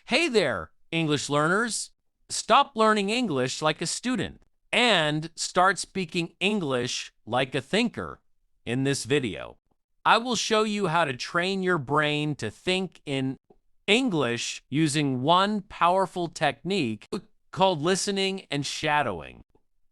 Hey there, English learners. Stop learning English like a student and start speaking English like a thinker in this video. I will show you how to train your brain to think in English using one powerful technique called listening and shadowing.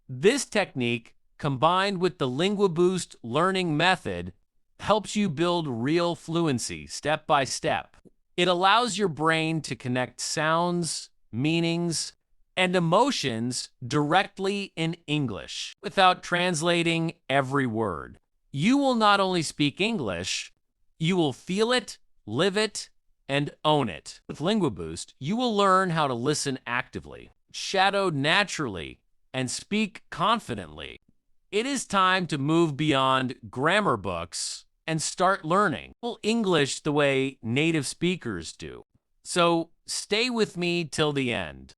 This technique, combined with the Linguaboost learning method, helps you build real fluency step by step. It allows your brain to connect sounds, meanings, and emotions directly in English without translating every word. You will not only speak English, you will feel it, live it, and own it. With Linguaboost, you will learn how to listen actively, shadow naturally, and speak confidently. It is time to move beyond grammar books and start learning English the way native speakers do. So stay with me till the end,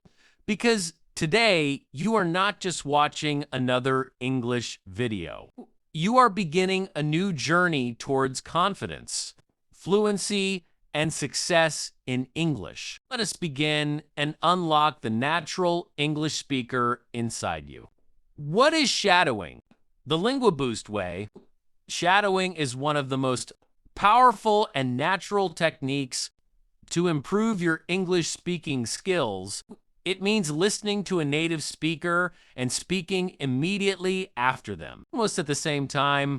because today you are not just watching another English video. You are beginning a new journey towards confidence, fluency, and success in English. Let us begin and unlock the natural English speaker inside you. What is shadowing? The Linguaboost way, shadowing is one of the most powerful and natural techniques to improve your English speaking skills. It means listening to a native speaker and speaking immediately after them. Almost at the same time,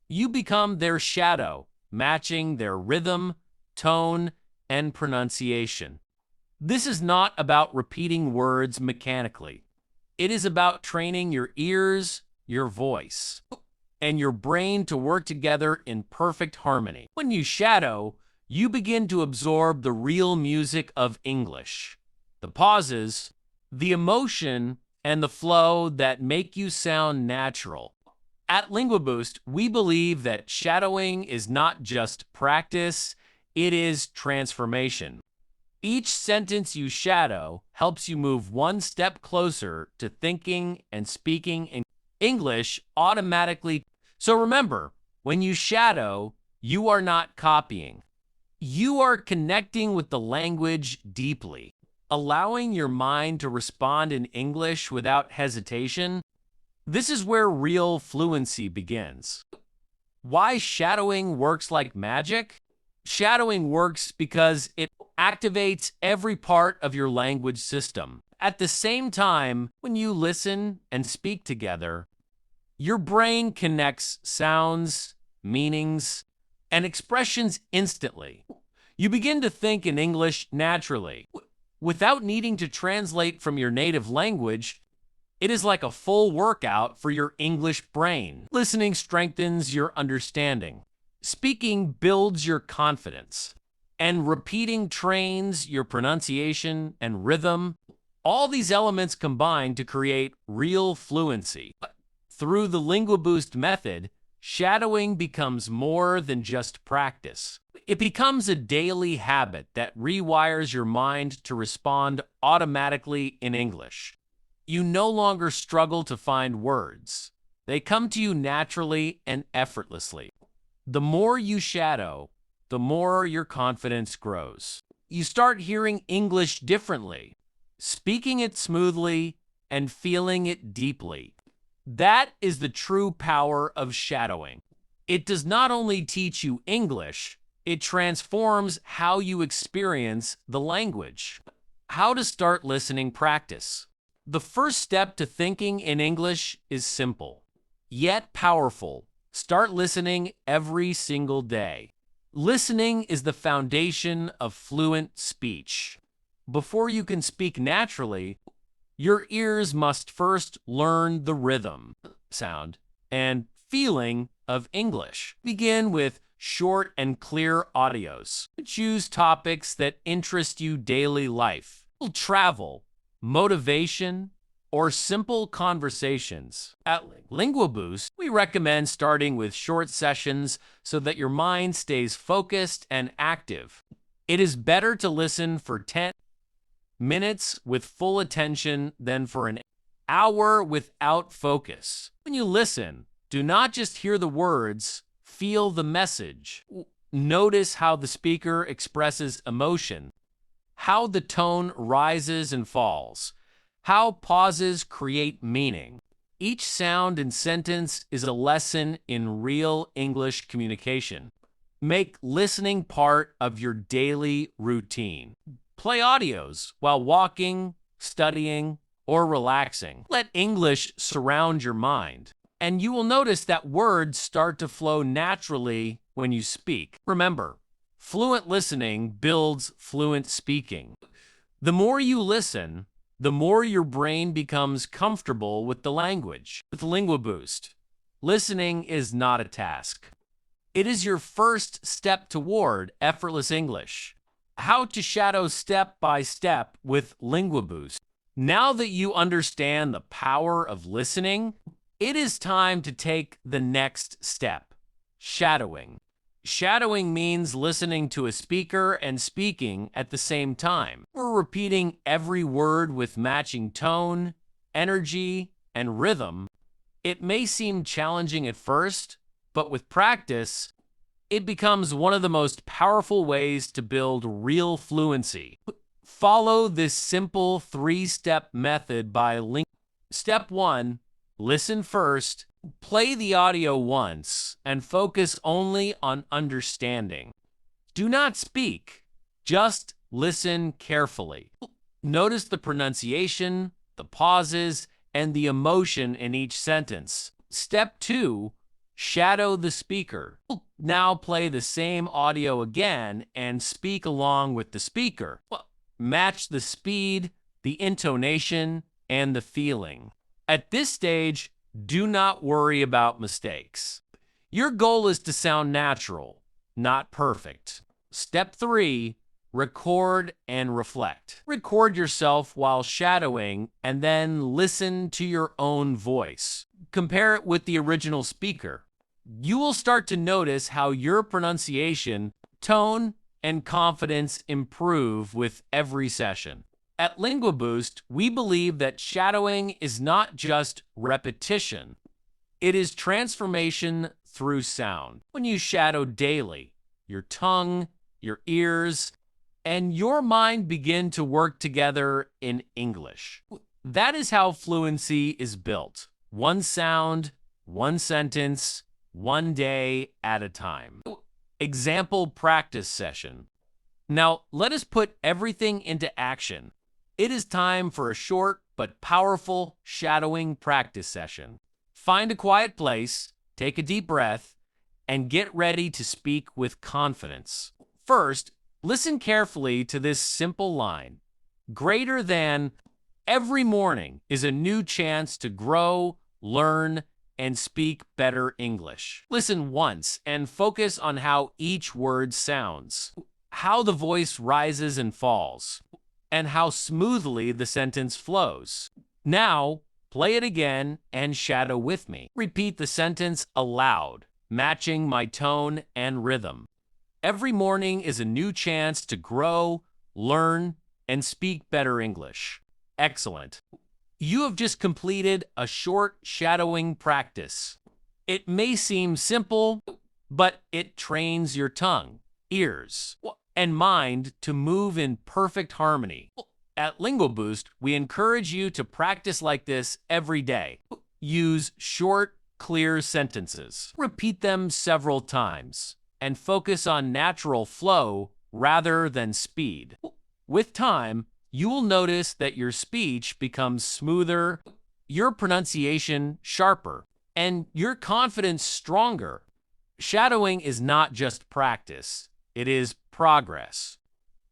you become their shadow, matching their rhythm, tone, and pronunciation. This is not about repeating words mechanically. It is about training your ears, your voice, and your brain to work together in perfect harmony. When you shadow, you begin to absorb the real music of English, the pauses, the emotion, and the flow that make you sound natural. At Linguaboost, we believe that shadowing is not just practice, it is transformation. Each sentence you shadow helps you move one step closer to thinking and speaking in English automatically. So remember, when you shadow, you are not copying. You are connecting with the language deeply, allowing your mind to respond in English without hesitation. This is where real fluency begins. Why shadowing works like magic? Shadowing works because it activates every part of your language system. At the same time, when you listen and speak together, your brain connects sounds, meanings, and expressions instantly. You begin to think in English naturally, without needing to translate from your native language. It is like a full workout for your English brain. Listening strengthens your understanding. Speaking builds your confidence, and repeating trains your pronunciation and rhythm. All these elements combine to create real fluency. Through the Linguaboost method, shadowing becomes more than just practice. It becomes a daily habit that rewires your mind to respond automatically in English. You no longer struggle to find words. They come to you naturally and effortlessly. The more you shadow, the more your confidence grows. You start hearing English differently, speaking it smoothly, and feeling it deeply. That is the true power of shadowing. It does not only teach you English, it transforms how you experience the language. How to start listening practice. The first step to thinking in English is simple, yet powerful. Start listening every single day. Listening is the foundation of fluent speech. Before you can speak naturally, your ears must first learn the rhythm, sound, and feeling of English. Begin with short and clear audios. Choose topics that interest you daily life. Travel, motivation, or simple conversations. At Linguaboost, we recommend starting with short sessions so that your mind stays focused and active. It is better to listen for 10 minutes with full attention than for an hour without focus. When you listen, do not just hear the words, feel the message. Notice how the speaker expresses emotion, how the tone rises and falls, how pauses create meaning. Each sound and sentence is a lesson in real English communication. Make listening part of your daily routine. Play audios while walking, studying, or relaxing. Let English surround your mind, and you will notice that words start to flow naturally when you speak. Remember, fluent listening builds fluent speaking. The more you listen, the more your brain becomes comfortable with the language. With Linguaboost, listening is not a task. It is your first step toward effortless English. How to shadow step by step with Linguaboost. Now that you understand the power of listening, it is time to take the next step, shadowing. Shadowing means listening to a speaker and speaking at the same time. We're repeating every word with matching tone, energy, and rhythm. It may seem challenging at first, but with practice, it becomes one of the most powerful ways to build real fluency. Follow this simple 3-step method by link. Step 1, listen first. Play the audio once and focus only on understanding. Do not speak, just listen carefully. Notice the pronunciation, the pauses, and the emotion in each sentence. Step 2, shadow the speaker. Now play the same audio again and speak along with the speaker. Match the speed, the intonation, and the feeling. At this stage, do not worry about mistakes. Your goal is to sound natural, not perfect. Step 3, record and reflect. Record yourself while shadowing and then listen to your own voice. Compare it with the original speaker. You will start to notice how your pronunciation, tone, and confidence improve with every session. At Linguaboost, we believe that shadowing is not just repetition. It is transformation through sound. When you shadow daily, your tongue, your ears, and your mind begin to work together in English. That is how fluency is built. One sound, one sentence, one day at a time. Example practice session. Now, let us put everything into action. It is time for a short but powerful shadowing practice session. Find a quiet place, take a deep breath, and get ready to speak with confidence. First, listen carefully to this simple line. Greater than every morning is a new chance to grow, learn, and speak better English. Listen once and focus on how each word sounds, how the voice rises and falls, and how smoothly the sentence flows. Now, play it again and shadow with me. Repeat the sentence aloud, matching my tone and rhythm. Every morning is a new chance to grow, learn, and speak better English. Excellent. You have just completed a short shadowing practice. It may seem simple, but it trains your tongue, ears, and mind to move in perfect harmony. At Linguaboost, we encourage you to practice like this every day. Use short, clear sentences. Repeat them several times, and focus on natural flow rather than speed. With time, you will notice that your speech becomes smoother, your pronunciation sharper, and your confidence stronger. Shadowing is not just practice, it is progress.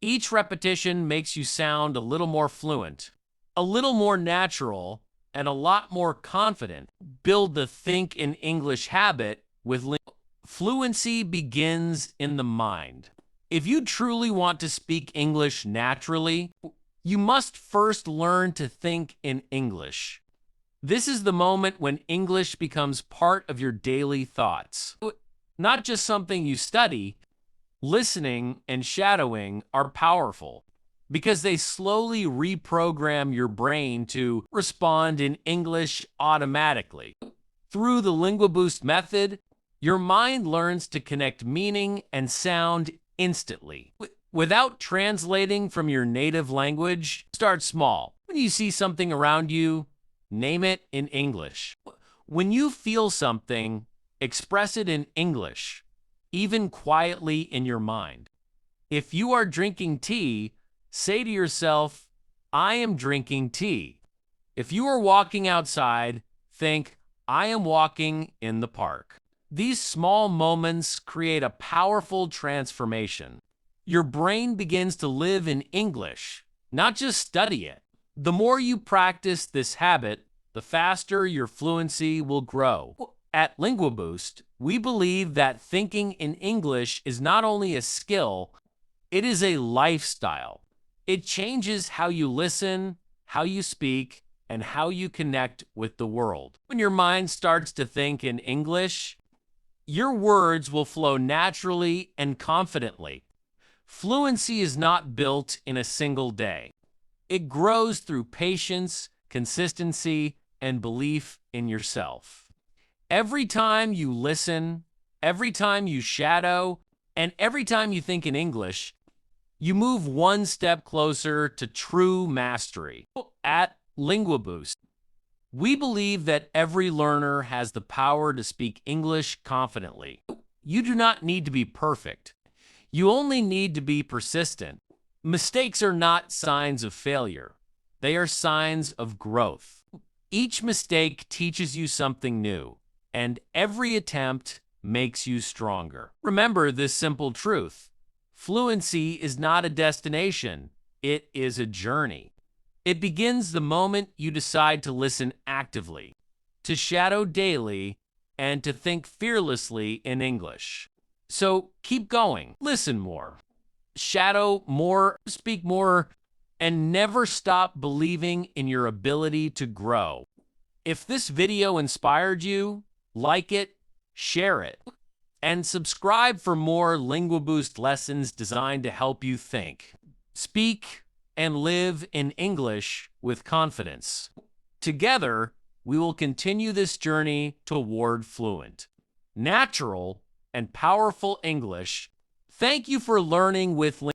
Each repetition makes you sound a little more fluent, a little more natural, and a lot more confident. Build the think in English habit with Fluency begins in the mind. If you truly want to speak English naturally, you must first learn to think in English. This is the moment when English becomes part of your daily thoughts. Not just something you study. Listening and shadowing are powerful because they slowly reprogram your brain to respond in English automatically. Through the Linguaboost method, your mind learns to connect meaning and sound instantly. Without translating from your native language, start small. When you see something around you, name it in English. When you feel something, express it in English, even quietly in your mind. If you are drinking tea, say to yourself, I am drinking tea. If you are walking outside, think, I am walking in the park. These small moments create a powerful transformation. Your brain begins to live in English, not just study it. The more you practice this habit, the faster your fluency will grow. At Linguaboost, we believe that thinking in English is not only a skill, it is a lifestyle. It changes how you listen, how you speak, and how you connect with the world. When your mind starts to think in English, your words will flow naturally and confidently. Fluency is not built in a single day. It grows through patience, consistency, and belief in yourself. Every time you listen, every time you shadow, and every time you think in English, you move one step closer to true mastery. At Linguaboost, we believe that every learner has the power to speak English confidently. You do not need to be perfect. You only need to be persistent. Mistakes are not signs of failure. They are signs of growth. Each mistake teaches you something new, and every attempt makes you stronger. Remember this simple truth. Fluency is not a destination. It is a journey. It begins the moment you decide to listen actively, to shadow daily, and to think fearlessly in English. So keep going. Listen more. Shadow more, speak more, and never stop believing in your ability to grow. If this video inspired you, like it, share it, and subscribe for more Linguaboost lessons designed to help you think, speak, and live in English with confidence. Together, we will continue this journey toward fluent, natural, and powerful English. Thank you for learning with